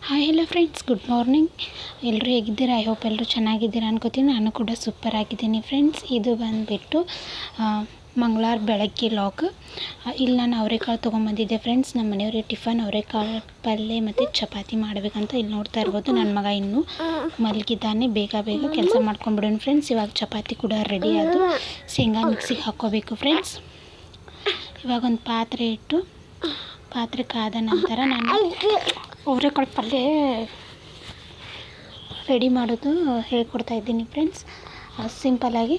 Hi hello friends, good morning. ಎಲ್ಲರೂ ಹೇಗಿದ್ದೀರಾ? I hope ಎಲ್ಲರೂ ಚೆನ್ನಾಗಿದ್ದೀರಾ ಅನ್ಕೋತೀನಿ. ನಾನು ಕೂಡ ಸೂಪರ್ ಆಗಿದ್ದೀನಿ ಫ್ರೆಂಡ್ಸ್. ಇದು ಬಂದುಬಿಟ್ಟು ಮಂಗಳವಾರ ಬೆಳಗ್ಗೆ ಲಾಗ್. ಇಲ್ಲಿ ನಾನು ಅವರೆಕಾಳು ತೊಗೊಂಬಂದಿದ್ದೆ ಫ್ರೆಂಡ್ಸ್. ನಮ್ಮ ಮನೆಯವ್ರಿಗೆ ಟಿಫನ್ ಅವರೆಕಾಳು ಪಲ್ಯ ಮತ್ತು ಚಪಾತಿ ಮಾಡಬೇಕಂತ ಇಲ್ಲಿ ನೋಡ್ತಾ ಇರ್ಬೋದು. ನನ್ನ ಮಗ ಇನ್ನೂ ಮಲಗಿದ್ದಾನೆ. ಬೇಗ ಬೇಗ ಕೆಲಸ ಮಾಡ್ಕೊಂಡ್ಬಿಡೋಣ ಫ್ರೆಂಡ್ಸ್. ಇವಾಗ ಚಪಾತಿ ಕೂಡ ರೆಡಿ ಆಯಿತು. ಶೇಂಗಾ ಮಿಕ್ಸಿಗೆ ಹಾಕ್ಕೋಬೇಕು ಫ್ರೆಂಡ್ಸ್. ಇವಾಗ ಒಂದು ಪಾತ್ರೆ ಇಟ್ಟು ಪಾತ್ರೆ ಕಾದ ನಂತರ ನಾನು ಅವರೆಕಾಳು ಪಲ್ಯ ರೆಡಿ ಮಾಡೋದು ಹೇಳ್ಕೊಡ್ತಾ ಇದ್ದೀನಿ ಫ್ರೆಂಡ್ಸ್. ಸಿಂಪಲ್ಲಾಗಿ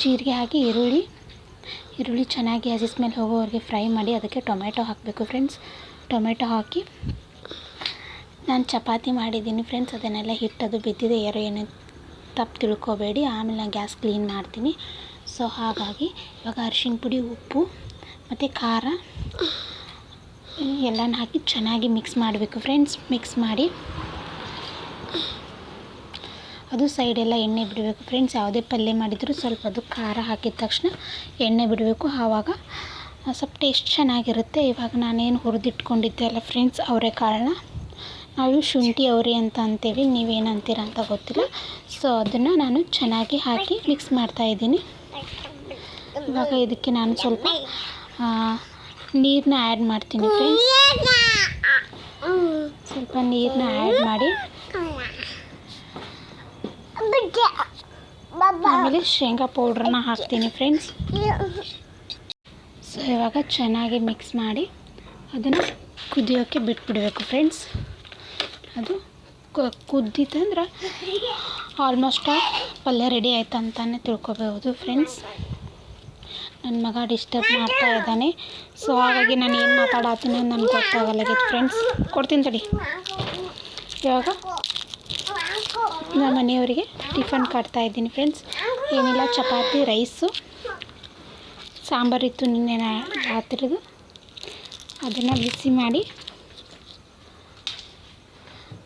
ಜೀರಿಗೆ ಹಾಕಿ ಈರುಳ್ಳಿ ಚೆನ್ನಾಗಿ ಹಸಿ ಸ್ಮೆಲ್ ಹೋಗೋವರೆಗೆ ಫ್ರೈ ಮಾಡಿ ಅದಕ್ಕೆ ಟೊಮೆಟೊ ಹಾಕಬೇಕು ಫ್ರೆಂಡ್ಸ್. ಟೊಮೆಟೊ ಹಾಕಿ ನಾನು ಚಪಾತಿ ಮಾಡಿದ್ದೀನಿ ಫ್ರೆಂಡ್ಸ್. ಅದನ್ನೆಲ್ಲ ಹಿಟ್ಟದು ಬಿದ್ದಿದೆ, ಏನು ತಪ್ಪು ತಿಳ್ಕೊಬೇಡಿ. ಆಮೇಲೆ ನಾನು ಗ್ಯಾಸ್ ಕ್ಲೀನ್ ಮಾಡ್ತೀನಿ. ಸೊ ಹಾಗಾಗಿ ಇವಾಗ ಅರಿಶಿಣ ಪುಡಿ, ಉಪ್ಪು ಮತ್ತು ಖಾರ ಎಲ್ಲನೂ ಹಾಕಿ ಚೆನ್ನಾಗಿ ಮಿಕ್ಸ್ ಮಾಡಬೇಕು ಫ್ರೆಂಡ್ಸ್. ಮಿಕ್ಸ್ ಮಾಡಿ ಅದು ಸೈಡೆಲ್ಲ ಎಣ್ಣೆ ಬಿಡಬೇಕು ಫ್ರೆಂಡ್ಸ್. ಯಾವುದೇ ಪಲ್ಯ ಮಾಡಿದರೂ ಸ್ವಲ್ಪ ಅದು ಖಾರ ಹಾಕಿದ ತಕ್ಷಣ ಎಣ್ಣೆ ಬಿಡಬೇಕು. ಆವಾಗ ಸ್ವಲ್ಪ ಟೇಸ್ಟ್ ಚೆನ್ನಾಗಿರುತ್ತೆ. ಇವಾಗ ನಾನೇನು ಹುರಿದಿಟ್ಕೊಂಡಿದ್ದೆ ಅಲ್ಲ ಫ್ರೆಂಡ್ಸ್ ಅವರೆಕಾಳನ್ನ, ನಾವು ಶುಂಠಿ ಅವರೆ ಅಂತ ಅಂತೀವಿ, ನೀವೇನು ಅಂತೀರ ಅಂತ ಗೊತ್ತಿಲ್ಲ. ಸೊ ಅದನ್ನು ನಾನು ಚೆನ್ನಾಗಿ ಹಾಕಿ ಮಿಕ್ಸ್ ಮಾಡ್ತಾಯಿದ್ದೀನಿ. ಇವಾಗ ಇದಕ್ಕೆ ನಾನು ಸ್ವಲ್ಪ ನೀರನ್ನ ಆ್ಯಡ್ ಮಾಡ್ತೀನಿ ಫ್ರೆಂಡ್ಸ್. ಸ್ವಲ್ಪ ನೀರನ್ನ ಆ್ಯಡ್ ಮಾಡಿ ಆಮೇಲೆ ಶೇಂಗಾ ಪೌಡ್ರನ್ನ ಹಾಕ್ತೀನಿ ಫ್ರೆಂಡ್ಸ್. ಸೊ ಇವಾಗ ಚೆನ್ನಾಗಿ ಮಿಕ್ಸ್ ಮಾಡಿ ಅದನ್ನು ಕುದಿಯೋಕ್ಕೆ ಬಿಟ್ಬಿಡಬೇಕು ಫ್ರೆಂಡ್ಸ್. ಅದು ಕುದ್ದಿತ್ತಂದ್ರೆ ಆಲ್ಮೋಸ್ಟ್ ಪಲ್ಯ ರೆಡಿ ಆಯ್ತು ಅಂತಲೇ ತಿಳ್ಕೊಬೋದು ಫ್ರೆಂಡ್ಸ್. ನನ್ನ ಮಗ ಡಿಸ್ಟರ್ಬ್ ಮಾಡ್ತಾ ಇದ್ದಾನೆ. ಸೊ ಹಾಗಾಗಿ ನಾನು ಏನು ಮಾತಾಡತ್ತೀನಿ ನನಗೆ ಗೊತ್ತಾಗಲ್ಲಾಗಿತ್ತು ಫ್ರೆಂಡ್ಸ್. ಕೊಡ್ತೀನಿ ತಡಿ. ಇವಾಗ ನಮ್ಮ ಮನೆಯವರಿಗೆ ಟಿಫನ್ ಕಟ್ತಾಯಿದ್ದೀನಿ ಫ್ರೆಂಡ್ಸ್. ಏನಿಲ್ಲ, ಚಪಾತಿ, ರೈಸು, ಸಾಂಬಾರಿತ್ತು ನಿನ್ನೆ ರಾತ್ರಿದು, ಅದನ್ನು ಬಿಸಿ ಮಾಡಿ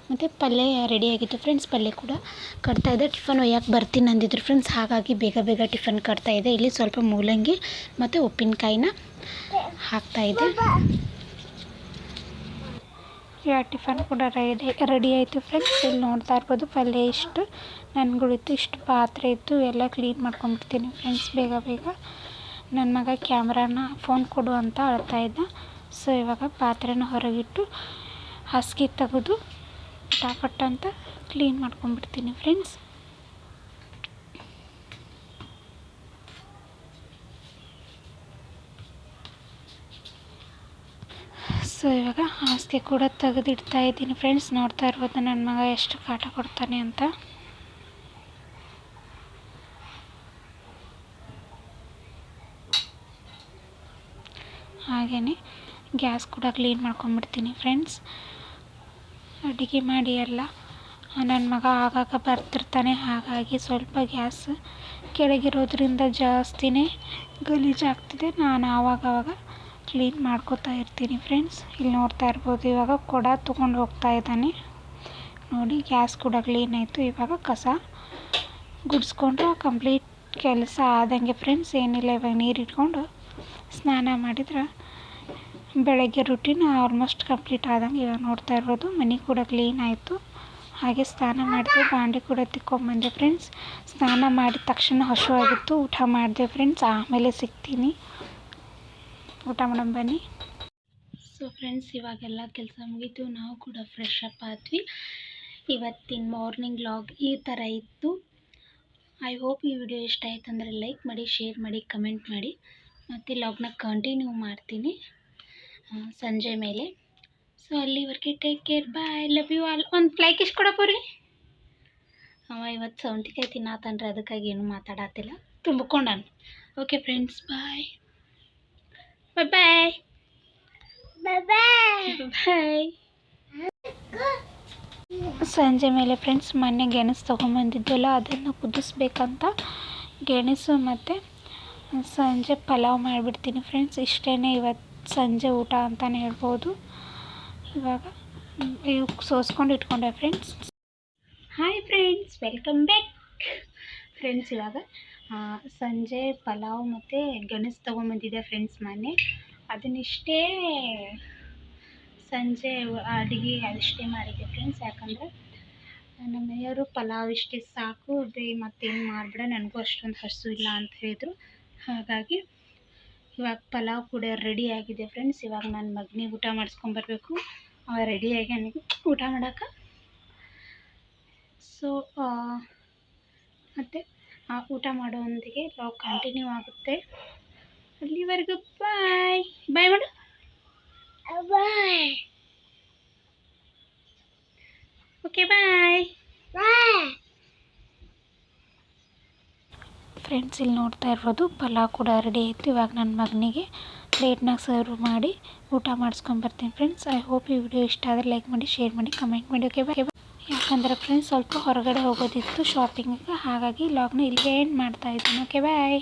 ಮತ್ತು ಪಲ್ಯ ರೆಡಿಯಾಗಿತ್ತು ಫ್ರೆಂಡ್ಸ್. ಪಲ್ಯ ಕೂಡ ಕಟ್ತಾಯಿದ್ದೆ. ಟಿಫನ್ ಒಯ್ಯಕ್ಕೆ ಬರ್ತೀನಿ ಅಂದಿದ್ರು ಫ್ರೆಂಡ್ಸ್. ಹಾಗಾಗಿ ಬೇಗ ಬೇಗ ಟಿಫನ್ ಕಟ್ತಾಯಿದ್ದೆ. ಇಲ್ಲಿ ಸ್ವಲ್ಪ ಮೂಲಂಗಿ ಮತ್ತು ಉಪ್ಪಿನಕಾಯಿನ ಹಾಕ್ತಾಯಿದ್ದೆ. ಇವಾಗ ಟಿಫನ್ ಕೂಡ ರೆಡಿ ಆಯಿತು ಫ್ರೆಂಡ್ಸ್. ಇಲ್ಲಿ ನೋಡ್ತಾ ಇರ್ಬೋದು ಪಲ್ಯ ಇಷ್ಟು ನನಗಳಿತ್ತು, ಇಷ್ಟು ಪಾತ್ರೆ ಇತ್ತು, ಎಲ್ಲ ಕ್ಲೀನ್ ಮಾಡ್ಕೊಂಡ್ಬಿಡ್ತೀನಿ ಫ್ರೆಂಡ್ಸ್ ಬೇಗ ಬೇಗ. ನನ್ನ ಮಗ ಕ್ಯಾಮ್ರಾನ ಫೋನ್ ಕೊಡು ಅಂತ ಅಳ್ತಾ ಇದ್ದ. ಸೊ ಇವಾಗ ಪಾತ್ರೆನ ಹೊರಗಿಟ್ಟು ಹಾಸಿಗೆ ತೆಗೆದು ಪಟಾಪಟ್ ಅಂತ ಕ್ಲೀನ್ ಮಾಡ್ಕೊಂಡ್ಬಿಡ್ತೀನಿ ಫ್ರೆಂಡ್ಸ್. ಸೊ ಇವಾಗ ಹಾಸಿಗೆ ಕೂಡ ತೆಗೆದಿಡ್ತಾ ಇದ್ದೀನಿ ಫ್ರೆಂಡ್ಸ್. ನೋಡ್ತಾ ಇರ್ಬೋದು ನನ್ನ ಮಗ ಎಷ್ಟು ಕಾಟ ಕೊಡ್ತಾನೆ ಅಂತ. ಹಾಗೆಯೇ ಗ್ಯಾಸ್ ಕೂಡ ಕ್ಲೀನ್ ಮಾಡ್ಕೊಂಡ್ಬಿಡ್ತೀನಿ ಫ್ರೆಂಡ್ಸ್. ಅಡುಗೆ ಮಾಡಿ ಎಲ್ಲ ನನ್ನ ಮಗ ಆಗಾಗ ಬರ್ತಿರ್ತಾನೆ. ಹಾಗಾಗಿ ಸ್ವಲ್ಪ ಗ್ಯಾಸ್ ಕೆಳಗಿರೋದ್ರಿಂದ ಜಾಸ್ತಿನೇ ಗಲೀಜಾಗ್ತಿದೆ. ನಾನು ಆವಾಗವಾಗ ಕ್ಲೀನ್ ಮಾಡ್ಕೋತಾ ಇರ್ತೀನಿ ಫ್ರೆಂಡ್ಸ್. ಇಲ್ಲಿ ನೋಡ್ತಾ ಇರ್ಬೋದು ಇವಾಗ ಕೊಡ ತೊಗೊಂಡು ಹೋಗ್ತಾ ಇದ್ದಾನೆ. ನೋಡಿ, ಗ್ಯಾಸ್ ಕೂಡ ಕ್ಲೀನ್ ಆಯಿತು. ಇವಾಗ ಕಸ ಗುಡಿಸ್ಕೊಂಡ್ರೆ ಕಂಪ್ಲೀಟ್ ಕೆಲಸ ಆದಂಗೆ ಫ್ರೆಂಡ್ಸ್. ಏನಿಲ್ಲ, ಇವಾಗ ನೀರು ಇಟ್ಕೊಂಡು ಸ್ನಾನ ಮಾಡಿದ್ರೆ ಬೆಳಗ್ಗೆ ರುಟೀನ್ ಆಲ್ಮೋಸ್ಟ್ ಕಂಪ್ಲೀಟ್ ಆದಂಗೆ. ಇವಾಗ ನೋಡ್ತಾ ಇರ್ಬೋದು ಮನೆ ಕೂಡ ಕ್ಲೀನ್ ಆಯಿತು. ಹಾಗೆ ಸ್ನಾನ ಮಾಡಿದೆ, ಬಾಂಡೆ ಕೂಡ ತಿಕ್ಕೊಂಬಂದೆ ಫ್ರೆಂಡ್ಸ್. ಸ್ನಾನ ಮಾಡಿದ ತಕ್ಷಣ ಹಸಿವಾಗಿತ್ತು, ಊಟ ಮಾಡಿದೆ ಫ್ರೆಂಡ್ಸ್. ಆಮೇಲೆ ಸಿಗ್ತೀನಿ, ಊಟ ಮಾಡೋಣ ಬನ್ನಿ. ಸೊ ಫ್ರೆಂಡ್ಸ್, ಇವಾಗೆಲ್ಲ ಕೆಲಸ ಮುಗೀತು. ನಾವು ಕೂಡ ಫ್ರೆಶ್ ಅಪ್ ಆದ್ವಿ. ಇವತ್ತಿನ ಮಾರ್ನಿಂಗ್ ಲಾಗ್ ಈ ಥರ ಇತ್ತು. ಐ ಹೋಪ್ ಈ ವಿಡಿಯೋ ಇಷ್ಟ ಆಯ್ತು ಅಂದರೆ ಲೈಕ್ ಮಾಡಿ, ಶೇರ್ ಮಾಡಿ, ಕಮೆಂಟ್ ಮಾಡಿ. ಮತ್ತು ಲಾಗ್ನ ಕಂಟಿನ್ಯೂ ಮಾಡ್ತೀನಿ ಸಂಜೆ ಮೇಲೆ. ಸೊ ಅಲ್ಲಿವರೆಗೆ take care, bye, love you all. ಒಂದು ಲೈಕ್ ಇಷ್ಟು ಕೊಡಪ್ಪ ರೀ. ಇವತ್ತು ಸೌಂಟಿಕಾಯಿ ತಿನ್ನತ್ತನ್ರಿ, ಅದಕ್ಕಾಗಿ ಏನು ಮಾತಾಡತ್ತಿಲ್ಲ, ತುಂಬಿಕೊಂಡಾನು. ಓಕೆ ಫ್ರೆಂಡ್ಸ್, ಬಾಯ್ ಬಾಯ್ ಬಾಯ್ ಬಾಯ್. ಸಂಜೆ ಮೇಲೆ ಫ್ರೆಂಡ್ಸ್ ಮೊನ್ನೆ ಗೆಣಸು ತೊಗೊಂಬಂದಿದ್ದೆಲ್ಲ ಅದನ್ನು ಕುದಿಸ್ಬೇಕಂತ ಗೆಣಸು ಮತ್ತು ಸಂಜೆ ಪಲಾವ್ ಮಾಡಿಬಿಡ್ತೀನಿ ಫ್ರೆಂಡ್ಸ್. ಇಷ್ಟೇ ಇವತ್ತು ಸಂಜೆ ಊಟ ಅಂತಲೇ ಹೇಳ್ಬೋದು. ಇವಾಗ ಸೋಸ್ಕೊಂಡು ಇಟ್ಕೊಂಡೆ friends. Hi friends, welcome back friends. ಇವಾಗ ಸಂಜೆ ಪಲಾವ್ ಮತ್ತು ಗೆಣಸು ತೊಗೊಂಬಂದಿದ್ದೆ ಫ್ರೆಂಡ್ಸ್ ಮೊನ್ನೆ. ಅದನ್ನಿಷ್ಟೇ ಸಂಜೆ ಅಡುಗೆ ಅಷ್ಟೇ ಮಾಡಿದ್ದೆ ಫ್ರೆಂಡ್ಸ್. ಯಾಕಂದರೆ ನಮ್ಮ ಮನೆಯವರು ಪಲಾವ್ ಇಷ್ಟೇ ಸಾಕು ಮತ್ತೇನು ಮಾಡಿಬಿಡ, ನನಗೂ ಅಷ್ಟೊಂದು ಹಸು ಇಲ್ಲ ಅಂತ ಹೇಳಿದರು. ಹಾಗಾಗಿ ಇವಾಗ ಪಲಾವ್ ಕೂಡ ರೆಡಿ ಆಗಿದೆ ಫ್ರೆಂಡ್ಸ್. ಇವಾಗ ನನ್ನ ಮಗನಿಗೆ ಊಟ ಮಾಡಿಸ್ಕೊಂಬರ್ಬೇಕು. ರೆಡಿಯಾಗಿ ನನಗೆ ಊಟ ಮಾಡೋಕೆ. ಸೊ ಮತ್ತು ಊಟ ಮಾಡೋದೊಂದಿಗೆ ಲಾಗ್ ಕಂಟಿನ್ಯೂ ಆಗುತ್ತೆ. ಅಲ್ಲಿವರೆಗೂ ಬಾಯ್ ಬಾಯ್ ಮಾಡು. Bye. Okay bye bye friends. ಇಲ್ಲಿ ನೋಡ್ತಾ ಇರ್ಬೋದು ಪಲಾವ್ ಕೂಡ ರೆಡಿ ಆಯಿತು. ಇವಾಗ ನನ್ನ ಮಗನಿಗೆ ಪ್ಲೇಟ್ನಾಗ ಸರ್ವ್ ಮಾಡಿ ಊಟ ಮಾಡಿಸ್ಕೊಂಬರ್ತೀನಿ ಫ್ರೆಂಡ್ಸ್. ಐ ಹೋಪ್ ಈ ವಿಡಿಯೋ ಇಷ್ಟ ಆದರೆ ಲೈಕ್ ಮಾಡಿ, ಶೇರ್ ಮಾಡಿ, ಕಮೆಂಟ್ ಮಾಡಿ. Okay bye. ಯಾಕಂದರೆ ಫ್ರೆಂಡ್ಸ್ ಸ್ವಲ್ಪ ಹೊರಗಡೆ ಹೋಗೋದಿತ್ತು ಶಾಪಿಂಗಿಗೆ, ಹಾಗಾಗಿ ಲಾಗ್ನ ಇಲ್ಲಿಗೆ ಎಂಡ್ ಮಾಡ್ತಾಯಿದ್ದೀನಿ. ಓಕೆ ಬಾಯ್.